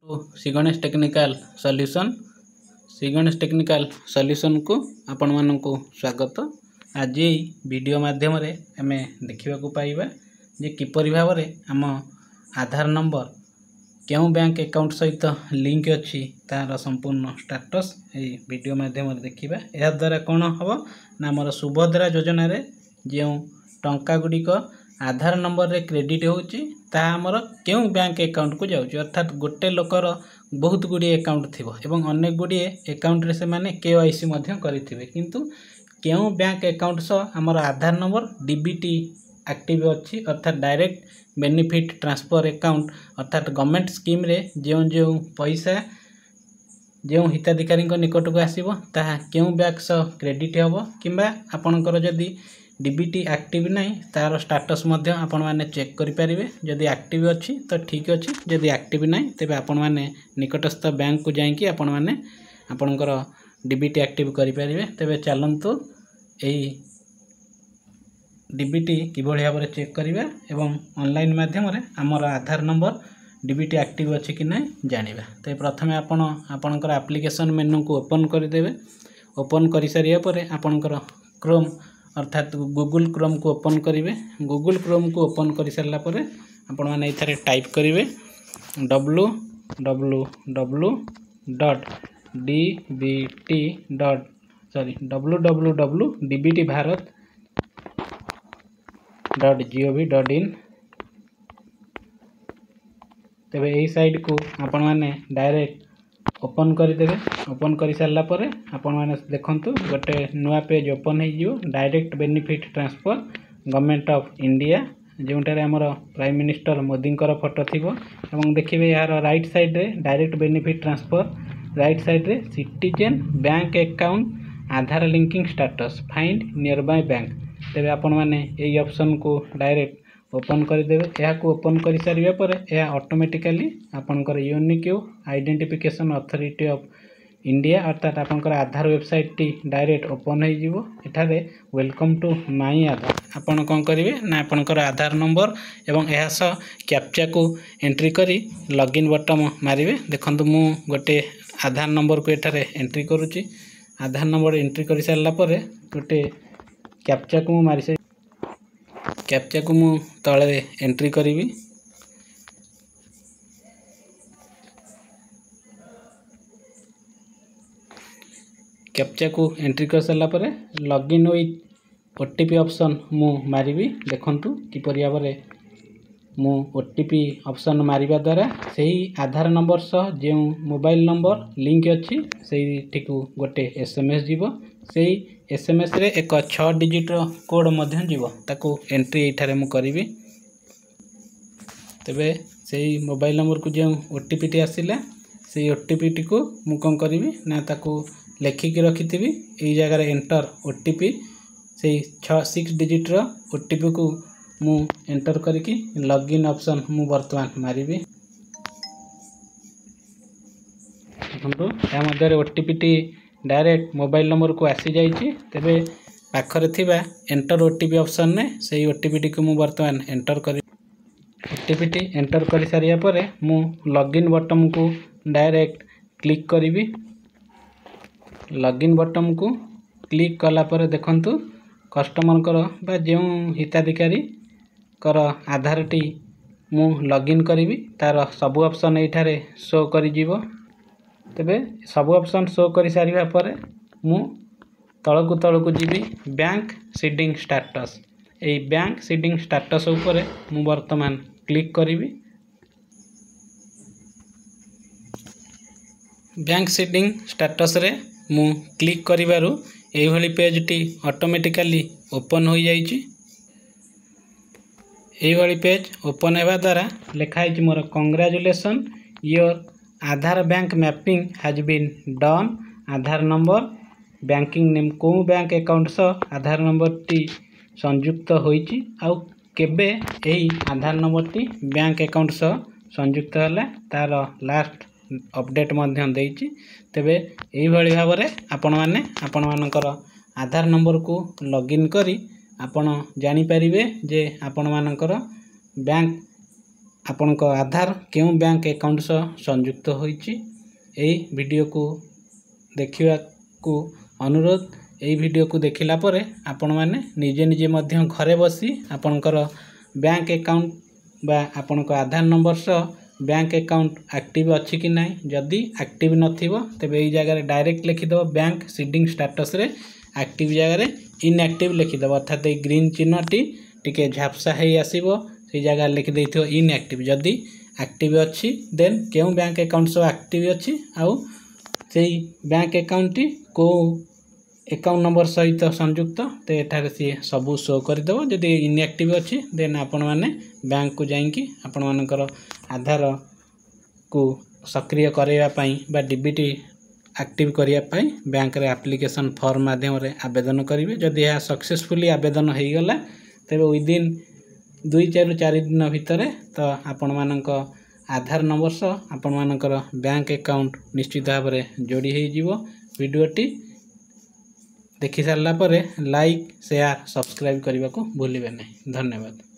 To Shri Ganesh technical solution को आपण मानकु स्वागत। आज वीडियो माध्यम रे आमे देखिबा को पाइबा जे किपरि भाव रे आम आधार नंबर क्यों बैंक अकाउंट सहित लिंक अच्छी तार संपूर्ण स्टेटस ए वीडियो माध्यम रे देखिबा। या द्वारा कोन हबो ना हमर सुभद्रा योजना रे जे टंका गुडिक आधार नंबर रे क्रेडिट होची ता हमर क्यों बैंक अकाउंट को जाउची, अर्थात गोटे लोकर बहुत गुडी अकाउंट थिबो एवं अनेक गुडी अकाउंट रे से माने केवाईसी मध्य करिथिबे, किंतु क्यों बैंक अकाउंट सो हमर आधार नंबर डीबीटी एक्टिव अच्छी अर्थात डायरेक्ट बेनिफिट ट्रांसफर अकाउंट अर्थात गवर्नमेंट स्कीम रे जो पैसा जो हिताधिकारी निकट को आसीबो ता क्यों बैंक सो क्रेडिट हेबो किंबा आपनकर जदी डीबीटी एक्टिव नहीं तार स्टेटस मध्य आपण माने चेक करि परिबे। जदी एक्टिव अच्छी तो ठीक अच्छी, जदी एक्टिव नहीं तेबे आपण माने निकटस्थ बैंक को जाई कि आपण माने आपनकर डीबीटी एक्टिव करि परिबे। तेबे चलंतु एई डीबीटी किभଳି भाबरे चेक करिबा एवं ऑनलाइन माध्यम रे हमर आधार नंबर डीबीटी एक्टिव अच्छी कि नहीं जानिबा। ते प्रथमे आपण आपनकर एप्लीकेशन मेनू को ओपन करि देबे। ओपन करि सारिया परे आपनकर क्रोम अर्थात गूगल क्रोम को ओपन करेंगे। गूगल क्रोम को ओपन कर सारा पर आपण मैंने इथारे टाइप करेंगे www.dbtbharat.gov.in। तेबे यही साइट को आपण मैंने डायरेक्ट ओपन करदेवे। ओपन कर सारा पर आपण मैंने देखंतु गोटे नुआ पेज ओपन हो direct benefit transfer government of India जोटारे आमर प्राइम मिनिस्टर मोदी फोटो थी। देखिए यार राइट साइड रे direct benefit transfer, right side रे citizen bank account Aadhaar linking status find nearby bank. तेरे आपण मैंने यही ऑप्शन को डायरेक्ट ओपन करदेवे। यह ओपन कर सारे पर यह ऑटोमेटिकली आपनकर unique identification authority of India अर्थात आपनकर आधार वेबसाइट टी डायरेक्ट ओपन हो जिवो। एठारे वेलकम टू माई आधार आपन कोन करिवे ना आपनकर आधार नंबर एवं यह सह कैप्चा को एंट्री करी लॉगिन बटन मारिवे। देखंतु मु गोटे आधार नंबर को एठारे एंट्री करूची। आधार नंबर एंट्री कर सारला पर गोटे कैप्चा को मारि कैप्चा को मु तळे एंट्री करिवि। कैप्चा को एंट्री कर सारा पर लॉगिन विथ ओटीपी ऑप्शन मु मारिबी। देखंतु किपरि भाबरे मु ओटीपी ऑप्शन मारिबा द्वारा सही आधार नंबर सह जे मोबाइल नंबर लिंक अच्छी सही ठिकु गोटे एसएमएस जीवो। सही एसएमएस रे एक 6 डिजिट कोड मध्य जीवो ताको एंट्री एठारे मु करिवि। तबे सही मोबाइल नंबर को जे ओटीपी टी आसिला सही ओटीपी टी को मु कोन करिवि ना ताको लेखिकी रखिथिबि। एई जगह रे एंटर ओटीपी सही 6 डिजिट रो ओटीपी को मु एंटर करके लॉगिन ऑप्शन मु वर्तमान मारिबी। देखंतु या मध्य ओटीपी टी डायरेक्ट मोबाइल नंबर को आसी जाइछि। तेबे पाखरे थिबा एंटर ओटीपी ऑप्शन ने सही ओटीपी टी को मु वर्तमान एंटर करी। ओटीपी टी एंटर कर सारिया पर मु लॉगिन बटन को डायरेक्ट क्लिक करिवि। लॉगिन बटन को क्लिक कला पर देखंतु कस्टमर कर बा जो हिताधिकारी कर आधार टी मु लॉगिन करिवि तार सब ऑप्शन एठारे शो करि जीवो। तेबे सब ऑप्शन शो करि सारिबा पर मु तळकु जीवी बैंक सीडिंग स्टेटस। ए बैंक सीडिंग स्टेटस ऊपर मु वर्तमान क्लिक करिवि। बैंक सीडिंग स्टेटस रे मु क्लिक करिवारु एई भली पेज टी ऑटोमेटिकली ओपन हो जाइछि। एई भली पेज ओपन हेबा द्वारा लिखा है मोर congratulation your Aadhaar bank mapping has been done. Aadhaar number banking name को बैंक अकाउंट सो आधार नंबर टी संयुक्त होइछि आउ केबे एई आधार नंबर टी बैंक अकाउंट सो संयुक्त होला तार लास्ट अपडेट मध्य देइछि। तेबे एई भली भाबरे आपण माने आपण मानकर आधार नंबर को लॉगिन करी आपण जानि परिबे जे आपण मानकर बैंक ଆପଣଙ୍କ ଆଧାର କେଉଁ ବ୍ୟାଙ୍କ ଆକାଉଣ୍ଟ ସହ ସଂଯୁକ୍ତ ହୋଇଛି। ଏହି ଭିଡ଼ିଓକୁ ଦେଖିବାକୁ ଅନୁରୋଧ। ଏହି ଭିଡ଼ିଓକୁ ଦେଖିଲା ପରେ ଆପଣମାନେ ନିଜେ ନିଜେ ମଧ୍ୟ ଘରେ ବସି ଆପଣଙ୍କର ବ୍ୟାଙ୍କ ଆକାଉଣ୍ଟ ବା ଆପଣଙ୍କ ଆଧାର ନମ୍ବର ସହ ବ୍ୟାଙ୍କ ଆକାଉଣ୍ଟ ଆକ୍ଟିଭ ଅଛି କି ନାହିଁ। ଯଦି ଆକ୍ଟିଭ ନଥିବ ତେବେ ଏହି ଜାଗାରେ ଡାଇରେକ୍ଟ ଲେଖିଦେବ ବ୍ୟାଙ୍କ ସିଡ଼ିଂ ଷ୍ଟାଟସରେ ଆକ୍ଟିଭ ଜାଗାରେ ଇନଆକ୍ଟିଭ ଲେଖିଦେବ, ଅର୍ଥାତ୍ এই ଗ୍ରୀନ୍ ଚିହ୍ନଟି ଟିକେ ଝାପ୍ସା ହେଇ ଆସିବ, ସେଇ ଜାଗାରେ ଲେଖିଦେଇଥିବ ଇନଆକ୍ଟିଭ। ଯଦି ଆକ୍ଟିଭ ଅଛି ଦେନ୍ କେଉଁ ବ୍ୟାଙ୍କ ଆକାଉଣ୍ଟ ସହ ଆକ୍ଟିଭ ଅଛି ଆଉ ସେଇ ବ୍ୟାଙ୍କ ଆକାଉଣ୍ଟଟି କେଉଁ ଆକାଉଣ୍ଟ ନମ୍ବର ସହିତ ସଂଯୁକ୍ତ, ତ ଏଠାରେ ସିଏ ସବୁ ଶୋ କରିଦେବ। ଯଦି ଇନଆକ୍ଟିଭ ଅଛି ଦେନ୍ ଆପଣମାନେ ବ୍ୟାଙ୍କକୁ ଯାଇକି ଆପଣମାନଙ୍କର ଆଧାରକୁ ସକ୍ରିୟ କରାଇବା ପାଇଁ ବା ଡିବିଟି ଆକ୍ଟିଭ କରିବା ପାଇଁ ବ୍ୟାଙ୍କରେ ଆପ୍ଲିକେସନ୍ ଫର୍ମ ମାଧ୍ୟମରେ ଆବେଦନ କରିବେ। ଯଦି ଏହା ସକ୍ସେସଫୁଲି ଆବେଦନ ହୋଇଗଲା ତେବେ ୱିଦିନ୍ 2-4 ଦିନ ଭିତରେ ତ ଆପଣମାନଙ୍କ ଆଧାର ନମ୍ବର ସହ ଆପଣମାନଙ୍କର ବ୍ୟାଙ୍କ ଆକାଉଣ୍ଟ ନିଶ୍ଚିତ ଭାବରେ ଯୋଡ଼ି ହୋଇଯିବ। ଭିଡ଼ିଓଟି ଦେଖି ସାରିଲା ପରେ ଲାଇକ୍, ସେୟାର, ସବସ୍କ୍ରାଇବ୍ କରିବାକୁ ଭୁଲିବେ ନାହିଁ। ଧନ୍ୟବାଦ।